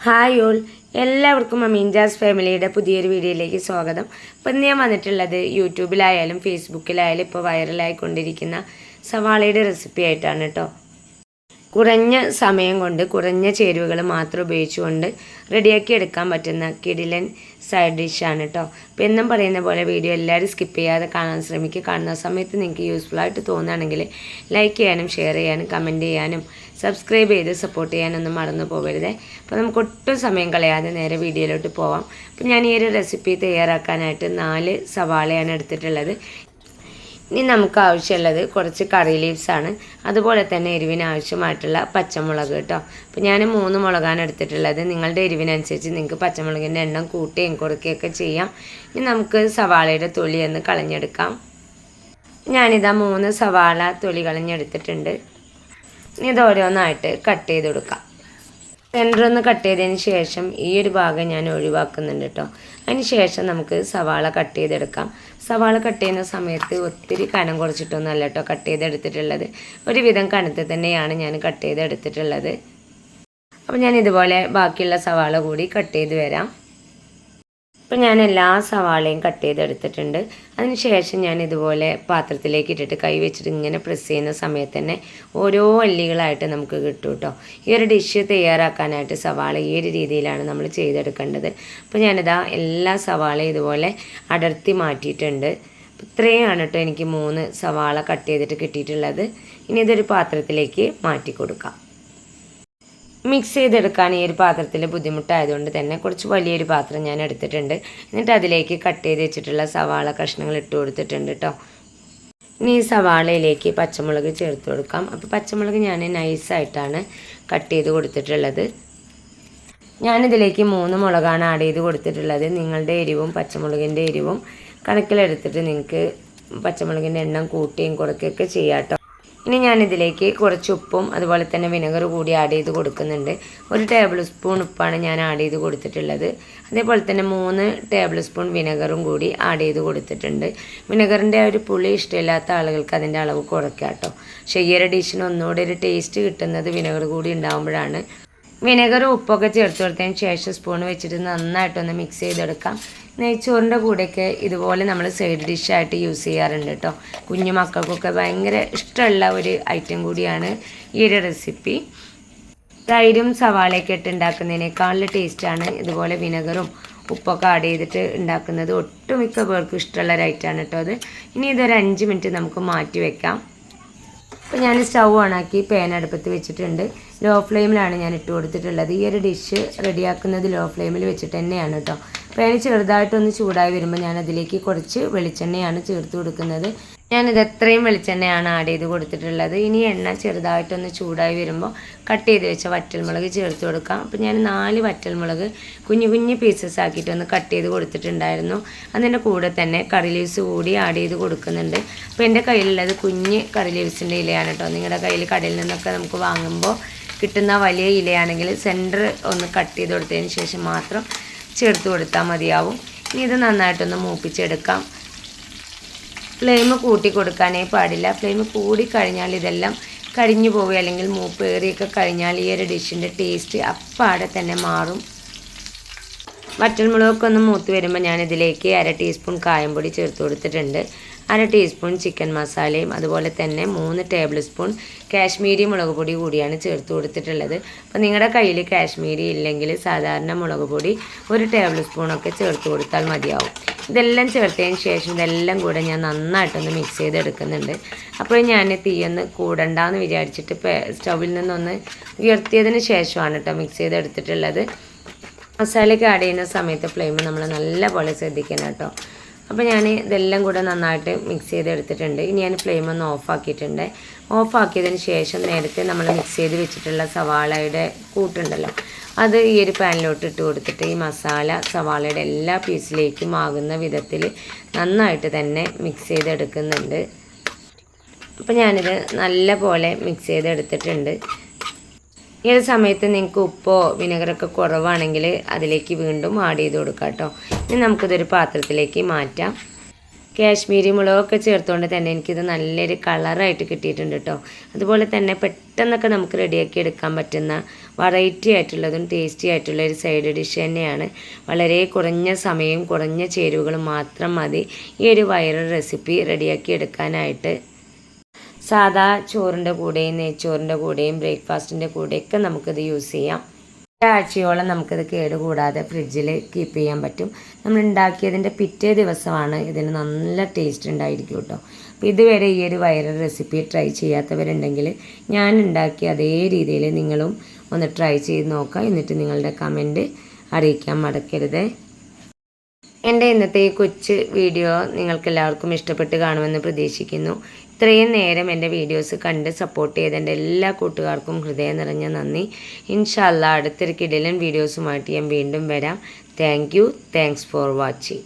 Hi all, എല്ലാവർക്കും അമീൻജാസ് ഫാമിലിയുടെ പുതിയൊരു വീഡിയോയിലേക്ക് സ്വാഗതം. ഇപ്പം ഞാൻ വന്നിട്ടുള്ളത് യൂട്യൂബിലായാലും ഫേസ്ബുക്കിലായാലും ഇപ്പോൾ വൈറലായിക്കൊണ്ടിരിക്കുന്ന സവാളയുടെ റെസിപ്പി ആയിട്ടാണ് കേട്ടോ. കുറഞ്ഞ സമയം കൊണ്ട് കുറഞ്ഞ ചേരുവകൾ മാത്രം ഉപയോഗിച്ചുകൊണ്ട് റെഡിയാക്കി എടുക്കാൻ പറ്റുന്ന കിടിലൻ സൈഡ് ഡിഷാണ് കേട്ടോ. അപ്പോൾ എന്നും പറയുന്ന പോലെ വീഡിയോ എല്ലാവരും സ്കിപ്പ് ചെയ്യാതെ കാണാൻ ശ്രമിക്കുക. കാണുന്ന സമയത്ത് നിങ്ങൾക്ക് യൂസ്ഫുള്ളായിട്ട് തോന്നുകയാണെങ്കിൽ ലൈക്ക് ചെയ്യാനും ഷെയർ ചെയ്യാനും കമൻറ്റ് ചെയ്യാനും സബ്സ്ക്രൈബ് ചെയ്ത് സപ്പോർട്ട് ചെയ്യാനൊന്നും മറന്നു പോകരുതേ. അപ്പോൾ നമുക്ക് ഒട്ടും സമയം കളയാതെ നേരെ വീഡിയോയിലോട്ട് പോവാം. അപ്പോൾ ഞാൻ ഈ ഒരു റെസിപ്പി തയ്യാറാക്കാനായിട്ട് 4 സവാളയാണ് എടുത്തിട്ടുള്ളത്. ഇനി നമുക്ക് ആവശ്യമുള്ളത് കുറച്ച് കറി ലീവ്സാണ്, അതുപോലെ തന്നെ എരിവിന് ആവശ്യമായിട്ടുള്ള പച്ചമുളക് കേട്ടോ. അപ്പോൾ ഞാൻ 3 മുളകാണ് എടുത്തിട്ടുള്ളത്. നിങ്ങളുടെ എരിവിനനുസരിച്ച് നിങ്ങൾക്ക് പച്ചമുളകിൻ്റെ എണ്ണം കൂട്ടുകയും കുറയ്ക്കുകയൊക്കെ ചെയ്യാം. ഇനി നമുക്ക് സവാളയുടെ തൊലി ഒന്ന് കളഞ്ഞെടുക്കാം. ഞാനിതാ 3 സവാള തൊലി കളഞ്ഞെടുത്തിട്ടുണ്ട്. ഇനി ഇത് ഓരോന്നായിട്ട് കട്ട് ചെയ്ത് കൊടുക്കാം. സെൻറ്ററൊന്ന് കട്ട് ചെയ്തതിന് ശേഷം ഈ ഒരു ഭാഗം ഞാൻ ഒഴിവാക്കുന്നുണ്ട് കേട്ടോ. അതിന് ശേഷം നമുക്ക് സവാള കട്ട് ചെയ്തെടുക്കാം. സവാള കട്ട് ചെയ്യുന്ന സമയത്ത് ഒത്തിരി കനം കുറച്ചിട്ടൊന്നുമല്ല കേട്ടോ കട്ട് ചെയ്തെടുത്തിട്ടുള്ളത്. ഒരുവിധം കനത്തിൽ തന്നെയാണ് ഞാൻ കട്ട് ചെയ്തെടുത്തിട്ടുള്ളത്. അപ്പോൾ ഞാൻ ഇതുപോലെ ബാക്കിയുള്ള സവാള കൂടി കട്ട് ചെയ്ത് വരാം. അപ്പോൾ ഞാൻ എല്ലാ സവാളയും കട്ട് ചെയ്തെടുത്തിട്ടുണ്ട്. അതിന് ശേഷം ഞാൻ ഇതുപോലെ പാത്രത്തിലേക്ക് ഇട്ടിട്ട് കൈ വെച്ചിട്ട് ഇങ്ങനെ പ്രസ് ചെയ്യുന്ന സമയത്ത് തന്നെ ഓരോ അല്ലികളായിട്ട് നമുക്ക് കിട്ടും കേട്ടോ. ഈ ഒരു ഡിഷ് തയ്യാറാക്കാനായിട്ട് സവാള ഈ ഒരു രീതിയിലാണ് നമ്മൾ ചെയ്തെടുക്കേണ്ടത്. അപ്പോൾ ഞാനിതാ എല്ലാ സവാളയും ഇതുപോലെ അടർത്തി മാറ്റിയിട്ടുണ്ട്. ഇത്രയാണ് കേട്ടോ എനിക്ക് 3 സവാള കട്ട് ചെയ്തിട്ട് കിട്ടിയിട്ടുള്ളത്. ഇനി ഇതൊരു പാത്രത്തിലേക്ക് മാറ്റി കൊടുക്കാം. മിക്സ് ചെയ്തെടുക്കാൻ ഈ ഒരു പാത്രത്തിൽ ബുദ്ധിമുട്ടായതുകൊണ്ട് തന്നെ കുറച്ച് വലിയൊരു പാത്രം ഞാൻ എടുത്തിട്ടുണ്ട്. എന്നിട്ട് അതിലേക്ക് കട്ട് ചെയ്ത് വെച്ചിട്ടുള്ള സവാള കഷ്ണങ്ങൾ ഇട്ട് കൊടുത്തിട്ടുണ്ട് കേട്ടോ. ഇനി ഈ സവാളയിലേക്ക് പച്ചമുളക് ചേർത്ത് കൊടുക്കാം. അപ്പോൾ പച്ചമുളക് ഞാൻ നൈസായിട്ടാണ് കട്ട് ചെയ്ത് കൊടുത്തിട്ടുള്ളത്. ഞാനിതിലേക്ക് 3 മുളകാണ് ആഡ് ചെയ്ത് കൊടുത്തിട്ടുള്ളത്. നിങ്ങളുടെ എരിവും പച്ചമുളകിൻ്റെ എരിവും കണക്കിലെടുത്തിട്ട് നിങ്ങൾക്ക് പച്ചമുളകിൻ്റെ എണ്ണം കൂട്ടുകയും കുറയ്ക്കുകയൊക്കെ ചെയ്യാം കേട്ടോ. ഇനി ഞാനിതിലേക്ക് കുറച്ച് ഉപ്പും അതുപോലെ തന്നെ വിനെഗർ കൂടി ആഡ് ചെയ്ത് കൊടുക്കുന്നുണ്ട്. 1 ടേബിൾ സ്പൂൺ ഉപ്പാണ് ഞാൻ ആഡ് ചെയ്ത് കൊടുത്തിട്ടുള്ളത്. അതേപോലെ തന്നെ 3 ടേബിൾ സ്പൂൺ വിനെഗറും കൂടി ആഡ് ചെയ്ത് കൊടുത്തിട്ടുണ്ട്. വിനെഗറിൻ്റെ ഒരു പുളി ഇഷ്ടമില്ലാത്ത ആളുകൾക്ക് അതിൻ്റെ അളവ് കുറയ്ക്കാം കേട്ടോ. പക്ഷേ ഈ ഒരു ഡിഷിന് ഒന്നുകൂടി ഒരു ടേസ്റ്റ് കിട്ടുന്നത് വിനെഗർ കൂടി ഉണ്ടാകുമ്പോഴാണ്. വിനെഗറും ഉപ്പൊക്കെ ചേർത്ത് കൊടുത്തതിന് ശേഷം സ്പൂൺ വെച്ചിട്ട് നന്നായിട്ടൊന്ന് മിക്സ് ചെയ്തെടുക്കാം. നെയ്ച്ചോറിൻ്റെ കൂടെയൊക്കെ ഇതുപോലെ നമ്മൾ സൈഡ് ഡിഷായിട്ട് യൂസ് ചെയ്യാറുണ്ട് കേട്ടോ. കുഞ്ഞു മക്കൾക്കൊക്കെ ഭയങ്കര ഇഷ്ടമുള്ള ഒരു ഐറ്റം കൂടിയാണ് ഈ ഒരു റെസിപ്പി. തൈരും സവാളയൊക്കെ ഇട്ട് ഉണ്ടാക്കുന്നതിനേക്കാളും ടേസ്റ്റാണ് ഇതുപോലെ വിനെഗറും ഉപ്പൊക്കെ ആഡ് ചെയ്തിട്ട് ഉണ്ടാക്കുന്നത്. ഒട്ടുമിക്ക പേർക്കും ഇഷ്ടമുള്ള ഒരു ഐറ്റമാണ് കേട്ടോ അത്. ഇനി ഇതൊരു 5 മിനിറ്റ് നമുക്ക് മാറ്റി വെക്കാം. അപ്പോൾ ഞാൻ സ്റ്റൗ ഓണാക്കി പാൻ അടുപ്പത്ത് വെച്ചിട്ടുണ്ട്. ലോ ഫ്ലെയിമിലാണ് ഞാൻ ഇട്ട് കൊടുത്തിട്ടുള്ളത്. ഈ ഒരു ഡിഷ് റെഡിയാക്കുന്നത് ലോ ഫ്ലെയിമിൽ വെച്ചിട്ട് തന്നെയാണ് കേട്ടോ. പാൻ ചെറുതായിട്ടൊന്ന് ചൂടായി വരുമ്പോൾ ഞാൻ അതിലേക്ക് കുറച്ച് വെളിച്ചെണ്ണയാണ് ചേർത്ത് കൊടുക്കുന്നത്. ഞാനിത് എത്രയും വെളിച്ചെണ്ണയാണ് ആഡ് ചെയ്ത് കൊടുത്തിട്ടുള്ളത്. ഇനി എണ്ണ ചെറുതായിട്ടൊന്ന് ചൂടായി വരുമ്പോൾ കട്ട് ചെയ്ത് വെച്ച വറ്റൽമുളക് ചേർത്ത് കൊടുക്കാം. അപ്പോൾ ഞാൻ 4 വറ്റൽമുളക് കുഞ്ഞു കുഞ്ഞു പീസസ് ആക്കിയിട്ടൊന്ന് കട്ട് ചെയ്ത് കൊടുത്തിട്ടുണ്ടായിരുന്നു. അതിൻ്റെ കൂടെ തന്നെ കറി ലീവ്സ് കൂടി ആഡ് ചെയ്ത് കൊടുക്കുന്നുണ്ട്. അപ്പോൾ എൻ്റെ കയ്യിലുള്ളത് കുഞ്ഞ് കറി ലീവ്സിൻ്റെ ഇലയാണ് കേട്ടോ. നിങ്ങളുടെ കയ്യിൽ കടയിൽ നിന്നൊക്കെ നമുക്ക് വാങ്ങുമ്പോൾ കിട്ടുന്ന വലിയ ഇലയാണെങ്കിൽ സെൻറ്റർ ഒന്ന് കട്ട് ചെയ്ത് കൊടുത്തതിന് ശേഷം മാത്രം ചേർത്ത് കൊടുത്താൽ മതിയാവും. ഇനി ഇത് നന്നായിട്ടൊന്ന് മൂപ്പിച്ചെടുക്കാം. ഫ്ലെയിം കൂട്ടി കൊടുക്കാനേ പാടില്ല. ഫ്ലെയിം കൂടി കഴിഞ്ഞാൽ ഇതെല്ലാം കരിഞ്ഞു പോവുക അല്ലെങ്കിൽ മൂപ്പ് ഏറിയൊക്കെ കഴിഞ്ഞാൽ ഈ ഒരു ഡിഷിൻ്റെ ടേസ്റ്റ് അപ്പാടെ തന്നെ മാറും. വറ്റൽമുളകൊക്കെ ഒന്ന് മൂത്ത് വരുമ്പോൾ ഞാനിതിലേക്ക് 1/2 ടീസ്പൂൺ കായംപൊടി ചേർത്ത് കൊടുത്തിട്ടുണ്ട്. 1/2 ടീസ്പൂൺ ചിക്കൻ മസാലയും അതുപോലെ തന്നെ 3 ടേബിൾ സ്പൂൺ കാശ്മീരി മുളക് പൊടി കൂടിയാണ് ചേർത്ത് കൊടുത്തിട്ടുള്ളത്. അപ്പോൾ നിങ്ങളുടെ കയ്യിൽ കാശ്മീരി ഇല്ലെങ്കിൽ സാധാരണ മുളക് പൊടി 1 ടേബിൾ സ്പൂണൊക്കെ ചേർത്ത് കൊടുത്താൽ മതിയാവും. ഇതെല്ലാം ചേർത്തതിന് ശേഷം ഇതെല്ലാം കൂടെ ഞാൻ നന്നായിട്ടൊന്ന് മിക്സ് ചെയ്തെടുക്കുന്നുണ്ട്. അപ്പോൾ ഞാൻ തീയൊന്ന് കൂടണ്ടെന്ന് വിചാരിച്ചിട്ട് സ്റ്റൗവിൽ നിന്നൊന്ന് ഉയർത്തിയതിന് ശേഷമാണ് കേട്ടോ മിക്സ് ചെയ്തെടുത്തിട്ടുള്ളത്. മസാലയ്ക്ക് ആഡ് ചെയ്യുന്ന സമയത്ത് ഫ്ലെയിം നമ്മൾ നല്ലപോലെ ശ്രദ്ധിക്കണം കേട്ടോ. അപ്പോൾ ഞാൻ ഇതെല്ലാം കൂടെ നന്നായിട്ട് മിക്സ് ചെയ്തെടുത്തിട്ടുണ്ട്. ഇനി ഞാൻ ഫ്ലെയിം ഒന്ന് ഓഫാക്കിയിട്ടുണ്ട്. ഓഫാക്കിയതിന് ശേഷം നേരത്തെ നമ്മൾ മിക്സ് ചെയ്ത് വെച്ചിട്ടുള്ള സവാളയുടെ കൂട്ടുണ്ടല്ലോ അത് ഈ ഒരു പാനിലോട്ട് ഇട്ട് കൊടുത്തിട്ട് ഈ മസാല സവാളയുടെ എല്ലാ പീസിലേക്കും ആകുന്ന വിധത്തിൽ നന്നായിട്ട് തന്നെ മിക്സ് ചെയ്തെടുക്കുന്നുണ്ട്. അപ്പോൾ ഞാനിത് നല്ല പോലെ മിക്സ് ചെയ്തെടുത്തിട്ടുണ്ട്. ഈ ഒരു സമയത്ത് നിങ്ങൾക്ക് ഉപ്പോ വിനെഗറൊക്കെ കുറവാണെങ്കിൽ അതിലേക്ക് വീണ്ടും ആഡ് ചെയ്ത് കൊടുക്കാം കേട്ടോ. ഇനി നമുക്കിതൊരു പാത്രത്തിലേക്ക് മാറ്റാം. കാശ്മീരി മുളകൊക്കെ ചേർത്തുകൊണ്ട് തന്നെ എനിക്കിത് നല്ലൊരു കളറായിട്ട് കിട്ടിയിട്ടുണ്ട് കേട്ടോ. അതുപോലെ തന്നെ പെട്ടെന്നൊക്കെ നമുക്ക് റെഡിയാക്കി എടുക്കാൻ പറ്റുന്ന വെറൈറ്റി ആയിട്ടുള്ളതും ടേസ്റ്റി ആയിട്ടുള്ള ഒരു സൈഡ് ഡിഷ് തന്നെയാണ്. വളരെ കുറഞ്ഞ സമയവും കുറഞ്ഞ ചേരുവകളും മാത്രം മതി ഈ ഒരു വൈറൽ റെസിപ്പി റെഡിയാക്കി എടുക്കാനായിട്ട്. സാധാ ചോറിൻ്റെ കൂടെയും നെയ്ച്ചോറിൻ്റെ കൂടെയും ബ്രേക്ക്ഫാസ്റ്റിൻ്റെ കൂടെയൊക്കെ നമുക്കിത് യൂസ് ചെയ്യാം. ഒരാഴ്ചയോളം നമുക്കിത് കേടുകൂടാതെ ഫ്രിഡ്ജിൽ കീപ്പ് ചെയ്യാൻ പറ്റും. നമ്മൾ ഉണ്ടാക്കിയതിൻ്റെ പിറ്റേ ദിവസമാണ് ഇതിന് നല്ല ടേസ്റ്റ് ഉണ്ടായിരിക്കും കേട്ടോ. അപ്പോൾ ഇതുവരെ ഈ ഒരു വൈറൽ റെസിപ്പി ട്രൈ ചെയ്യാത്തവരുണ്ടെങ്കിൽ ഞാൻ ഉണ്ടാക്കിയ അതേ രീതിയിൽ നിങ്ങളും ഒന്ന് ട്രൈ ചെയ്ത് നോക്കുക. എന്നിട്ട് നിങ്ങളുടെ കമൻറ്റ് അറിയിക്കാൻ മറക്കരുത്. എൻ്റെ ഇന്നത്തെ ഈ കൊച്ചു വീഡിയോ നിങ്ങൾക്കെല്ലാവർക്കും ഇഷ്ടപ്പെട്ട് കാണുമെന്ന് പ്രതീക്ഷിക്കുന്നു. ഇത്രയും നേരം എൻ്റെ വീഡിയോസ് കണ്ട് സപ്പോർട്ട് ചെയ്ത എൻ്റെ എല്ലാ കൂട്ടുകാർക്കും ഹൃദയം നിറഞ്ഞ നന്ദി. ഇൻഷാ അല്ലാഹ് അടുത്തൊരു കിടിലൻ വീഡിയോസുമായിട്ട് ഞാൻ വീണ്ടും വരാം. Thanks for watching.